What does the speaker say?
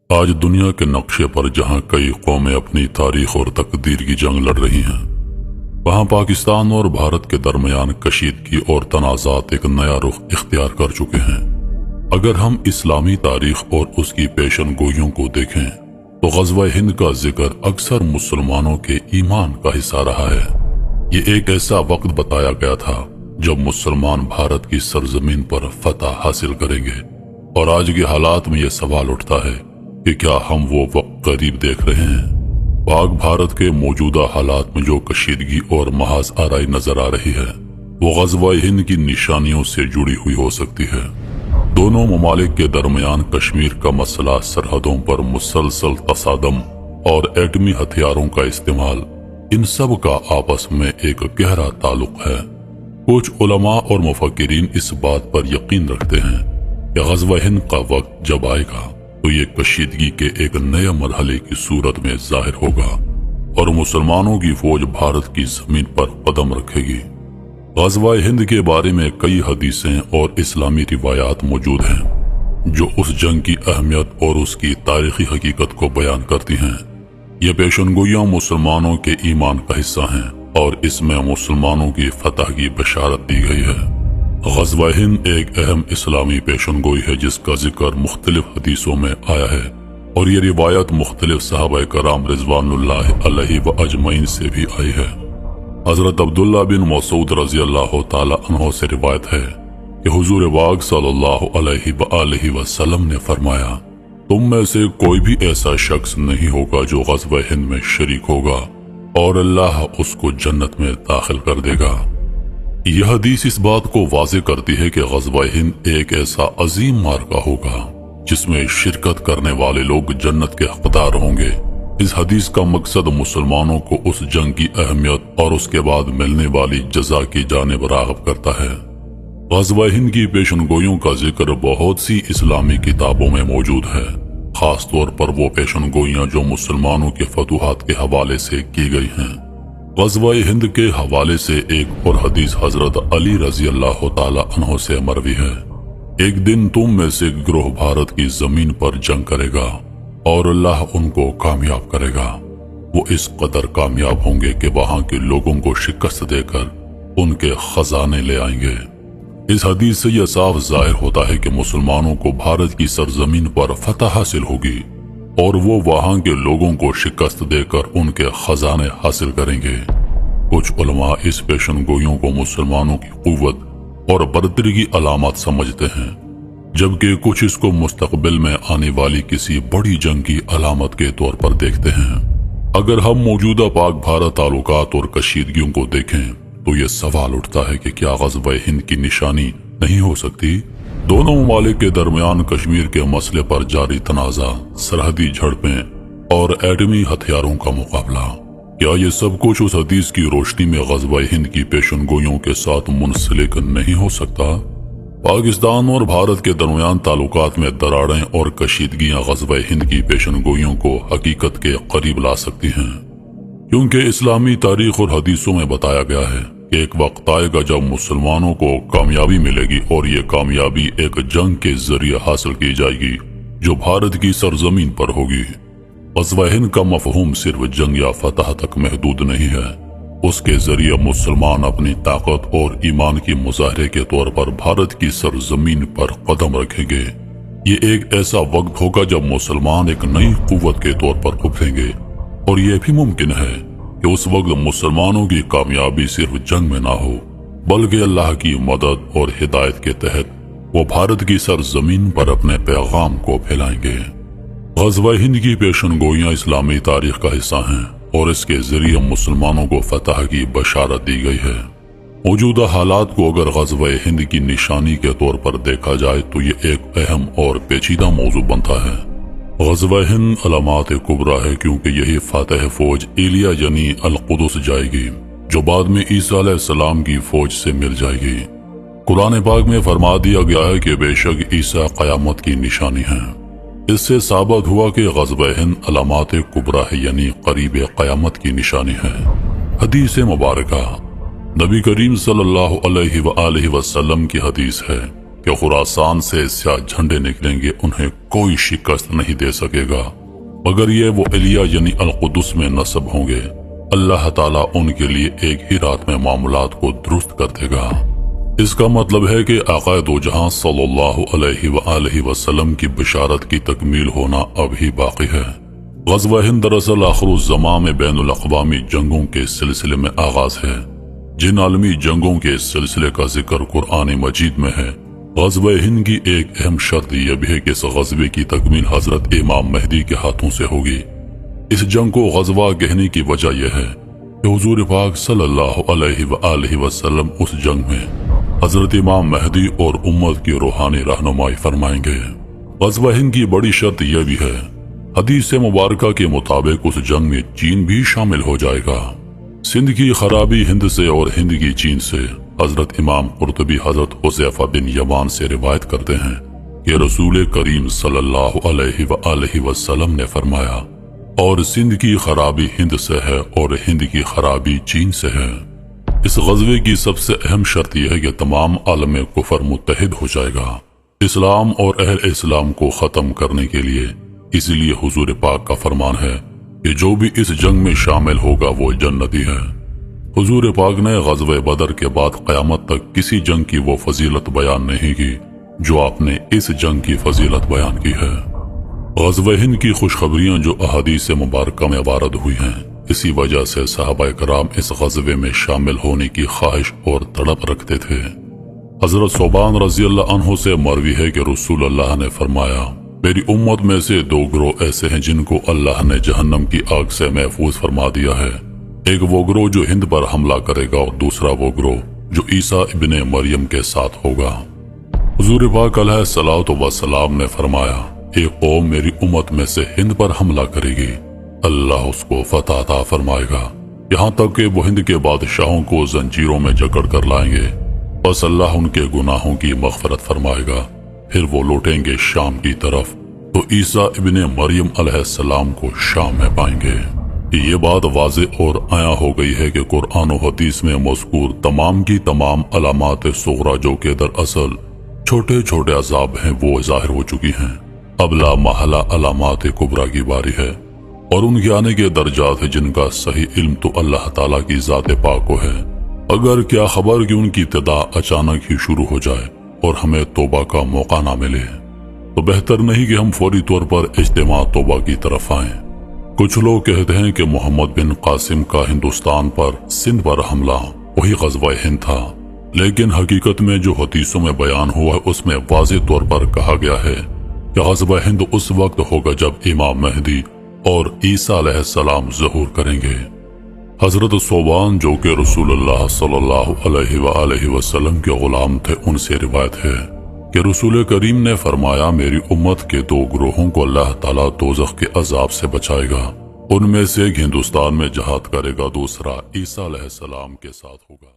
آج دنیا کے نقشے پر جہاں کئی قومیں اپنی تاریخ اور تقدیر کی جنگ لڑ رہی ہیں، وہاں پاکستان اور بھارت کے درمیان کشیدگی اور تنازعات ایک نیا رخ اختیار کر چکے ہیں۔ اگر ہم اسلامی تاریخ اور اس کی پیشن گوئیوں کو دیکھیں تو غزوہ ہند کا ذکر اکثر مسلمانوں کے ایمان کا حصہ رہا ہے۔ یہ ایک ایسا وقت بتایا گیا تھا جب مسلمان بھارت کی سرزمین پر فتح حاصل کریں گے، اور آج کے حالات میں یہ سوال اٹھتا ہے کہ کیا ہم وہ وقت قریب دیکھ رہے ہیں؟ پاک بھارت کے موجودہ حالات میں جو کشیدگی اور محض آرائی نظر آ رہی ہے، وہ غزوہ ہند کی نشانیوں سے جڑی ہوئی ہو سکتی ہے۔ دونوں ممالک کے درمیان کشمیر کا مسئلہ، سرحدوں پر مسلسل تصادم اور ایٹمی ہتھیاروں کا استعمال، ان سب کا آپس میں ایک گہرا تعلق ہے۔ کچھ علماء اور مفکرین اس بات پر یقین رکھتے ہیں کہ غزوہ ہند کا وقت جب آئے گا تو یہ کشیدگی کے ایک نئے مرحلے کی صورت میں ظاہر ہوگا اور مسلمانوں کی فوج بھارت کی زمین پر قدم رکھے گی۔ غزوہ ہند کے بارے میں کئی حدیثیں اور اسلامی روایات موجود ہیں جو اس جنگ کی اہمیت اور اس کی تاریخی حقیقت کو بیان کرتی ہیں۔ یہ پیشنگوئیاں مسلمانوں کے ایمان کا حصہ ہیں اور اس میں مسلمانوں کی فتح کی بشارت دی گئی ہے۔ غزوہ ہند ایک اہم اسلامی پیشنگوئی ہے جس کا ذکر مختلف حدیثوں میں آیا ہے، اور یہ روایت مختلف صحابہ کرام رضوان اللہ علیہ و اجمعین سے بھی آئی ہے۔ حضرت عبداللہ بن مسعود رضی اللہ تعالی عنہ سے روایت ہے کہ حضور پاک صلی اللہ علیہ وآلہ وسلم نے فرمایا، تم میں سے کوئی بھی ایسا شخص نہیں ہوگا جو غزوہ ہند میں شریک ہوگا اور اللہ اس کو جنت میں داخل کر دے گا۔ یہ حدیث اس بات کو واضح کرتی ہے کہ غزوہ ہند ایک ایسا عظیم معرکہ ہوگا جس میں شرکت کرنے والے لوگ جنت کے حقدار ہوں گے۔ اس حدیث کا مقصد مسلمانوں کو اس جنگ کی اہمیت اور اس کے بعد ملنے والی جزا کی جانب راغب کرتا ہے۔ غزوہ ہند کی پیشنگوئیوں کا ذکر بہت سی اسلامی کتابوں میں موجود ہے، خاص طور پر وہ پیشنگوئیاں جو مسلمانوں کے فتوحات کے حوالے سے کی گئی ہیں۔ غزوہ ہند کے حوالے سے ایک اور حدیث حضرت علی رضی اللہ تعالی عنہ سے مروی ہے، ایک دن تم میں سے گروہ بھارت کی زمین پر جنگ کرے گا اور اللہ ان کو کامیاب کرے گا۔ وہ اس قدر کامیاب ہوں گے کہ وہاں کے لوگوں کو شکست دے کر ان کے خزانے لے آئیں گے۔ اس حدیث سے یہ صاف ظاہر ہوتا ہے کہ مسلمانوں کو بھارت کی سرزمین پر فتح حاصل ہوگی اور وہ وہاں کے لوگوں کو شکست دے کر ان کے خزانے حاصل کریں گے۔ کچھ علماء اس پیشنگوئیوں کو مسلمانوں کی قوت اور برتری کی علامات سمجھتے ہیں، جبکہ کچھ اس کو مستقبل میں آنے والی کسی بڑی جنگ کی علامت کے طور پر دیکھتے ہیں۔ اگر ہم موجودہ پاک بھارت تعلقات اور کشیدگیوں کو دیکھیں تو یہ سوال اٹھتا ہے کہ کیا غزوہ ہند کی نشانی نہیں ہو سکتی؟ دونوں ممالک کے درمیان کشمیر کے مسئلے پر جاری تنازع، سرحدی جھڑپیں اور ایٹمی ہتھیاروں کا مقابلہ، کیا یہ سب کچھ اس حدیث کی روشنی میں غزوہ ہند کی پیشنگوئیوں کے ساتھ منسلک نہیں ہو سکتا؟ پاکستان اور بھارت کے درمیان تعلقات میں دراڑیں اور کشیدگیاں غزوہ ہند کی پیشنگوئیوں کو حقیقت کے قریب لا سکتی ہیں، کیونکہ اسلامی تاریخ اور حدیثوں میں بتایا گیا ہے کہ ایک وقت آئے گا جب مسلمانوں کو کامیابی ملے گی، اور یہ کامیابی ایک جنگ کے ذریعے حاصل کی جائے گی جو بھارت کی سرزمین پر ہوگی۔ غزوہ ہند کا مفہوم صرف جنگ یا فتح تک محدود نہیں ہے، اس کے ذریعے مسلمان اپنی طاقت اور ایمان کی مظاہرے کے طور پر بھارت کی سرزمین پر قدم رکھیں گے۔ یہ ایک ایسا وقت ہوگا جب مسلمان ایک نئی قوت کے طور پر ابھریں گے، اور یہ بھی ممکن ہے کہ اس وقت مسلمانوں کی کامیابی صرف جنگ میں نہ ہو بلکہ اللہ کی مدد اور ہدایت کے تحت وہ بھارت کی سرزمین پر اپنے پیغام کو پھیلائیں گے۔ غزوہ ہند کی پیشنگوئیاں اسلامی تاریخ کا حصہ ہیں اور اس کے ذریعے مسلمانوں کو فتح کی بشارت دی گئی ہے۔ موجودہ حالات کو اگر غزوہ ہند کی نشانی کے طور پر دیکھا جائے تو یہ ایک اہم اور پیچیدہ موضوع بنتا ہے۔ غزوہ ہند علامات کبریٰ ہے کیونکہ یہی فاتح فوج ایلیا یعنی القدس جائے گی، جو بعد میں عیسیٰ علیہ السلام کی فوج سے مل جائے گی۔ قرآن پاک میں فرما دیا گیا ہے کہ بے شک عیسیٰ قیامت کی نشانی ہے۔ اس سے ثابت ہوا کہ غزوہ ہند علامات کبریٰ ہے یعنی قریب قیامت کی نشانی ہے۔ حدیث مبارکہ نبی کریم صلی اللہ علیہ وآلہ وسلم کی حدیث ہے کہ خراسان سے سیاہ جھنڈے نکلیں گے، انہیں کوئی شکست نہیں دے سکے گا مگر یہ وہ ایلیا یعنی القدس میں نصب ہوں گے۔ اللہ تعالیٰ ان کے لیے ایک ہی رات میں معاملات کو درست کر دے گا۔ اس کا مطلب ہے کہ آقا دو جہاں صلی اللہ علیہ وآلہ وسلم کی بشارت کی تکمیل ہونا اب ہی باقی ہے۔ غزوہ ہند دراصل آخر الزمان میں بین الاقوامی جنگوں کے سلسلے میں آغاز ہے۔ جن عالمی جنگوں کے سلسلے کا ذکر قرآن مجید میں ہے، غزوہ ہند کی ایک اہم شرط یہ بھی ہے کہ اس غزوے کی تکمیل حضرت امام مہدی کے ہاتھوں سے ہوگی۔ اس جنگ کو غزوہ کہنے کی وجہ یہ ہے کہ حضور پاک صلی اللہ علیہ وآلہ وسلم اس جنگ میں حضرت امام مہدی اور امت کی روحانی رہنمائی فرمائیں گے۔ غزوہ ہند کی بڑی شرط یہ بھی ہے، حدیث مبارکہ کے مطابق اس جنگ میں چین بھی شامل ہو جائے گا۔ سندھ کی خرابی ہند سے اور ہند کی چین سے، حضرت امام قرطبی حضرت حذیفہ بن یمان سے روایت کرتے ہیں کہ رسول کریم صلی اللہ علیہ وآلہ وسلم نے فرمایا، اور سندھ کی خرابی ہند سے ہے اور ہند کی خرابی چین سے ہے۔ اس غزوے کی سب سے اہم شرط یہ ہے کہ تمام عالم کفر متحد ہو جائے گا اسلام اور اہل اسلام کو ختم کرنے کے لیے۔ اسی لیے حضور پاک کا فرمان ہے کہ جو بھی اس جنگ میں شامل ہوگا وہ جنتی ہے۔ حضور پاک نے غزوہ بدر کے بعد قیامت تک کسی جنگ کی وہ فضیلت بیان نہیں کی جو آپ نے اس جنگ کی فضیلت بیان کی ہے۔ غزوہ ہند کی خوشخبریاں جو احادیث مبارکہ میں وارد ہوئی ہیں، اسی وجہ سے صحابہ کرام اس غزوے میں شامل ہونے کی خواہش اور تڑپ رکھتے تھے۔ حضرت ثوبان رضی اللہ عنہ سے مروی ہے کہ رسول اللہ نے فرمایا، میری امت میں سے دو گروہ ایسے ہیں جن کو اللہ نے جہنم کی آگ سے محفوظ فرما دیا ہے۔ ایک وہ گروہ جو ہند پر حملہ کرے گا اور دوسرا وہ گروہ جو عیسیٰ ابن مریم کے ساتھ ہوگا۔ حضور پاک علیہ الصلوۃ والسلام نے فرمایا، ایک قوم میری امت میں سے ہند پر حملہ کرے گی، اللہ اس کو فتح عطا فرمائے گا، یہاں تک کہ وہ ہند کے بادشاہوں کو زنجیروں میں جکڑ کر لائیں گے، بس اللہ ان کے گناہوں کی مغفرت فرمائے گا، پھر وہ لوٹیں گے شام کی طرف تو عیسیٰ ابن مریم علیہ السلام کو شام میں پائیں گے۔ یہ بات واضح اور عیاں ہو گئی ہے کہ قرآن و حدیث میں مذکور تمام کی تمام علامات صغریٰ جو کہ دراصل چھوٹے چھوٹے عذاب ہیں وہ ظاہر ہو چکی ہیں۔ اب لا محالہ علامات کبریٰ کی باری ہے، اور ان کے آنے کے درجات ہیں جن کا صحیح علم تو اللہ تعالیٰ کی ذات پاک کو ہے۔ اگر کیا خبر کہ ان کی ابتدا اچانک ہی شروع ہو جائے اور ہمیں توبہ کا موقع نہ ملے، تو بہتر نہیں کہ ہم فوری طور پر اجتماع توبہ کی طرف آئیں۔ کچھ لوگ کہتے ہیں کہ محمد بن قاسم کا ہندوستان پر سندھ پر حملہ وہی غزوہ ہند تھا، لیکن حقیقت میں جو حدیثوں میں بیان ہوا ہے اس میں واضح طور پر کہا گیا ہے کہ غزوہ ہند اس وقت ہوگا جب امام مہدی اور عیسیٰ علیہ السلام ظہور کریں گے۔ حضرت ثوبان جو کہ رسول اللہ صلی اللہ علیہ وآلہ وسلم کے غلام تھے، ان سے روایت ہے کہ رسول کریم نے فرمایا، میری امت کے دو گروہوں کو اللہ تعالیٰ دوزخ کے عذاب سے بچائے گا، ان میں سے ایک ہندوستان میں جہاد کرے گا، دوسرا عیسیٰ علیہ السلام کے ساتھ ہوگا۔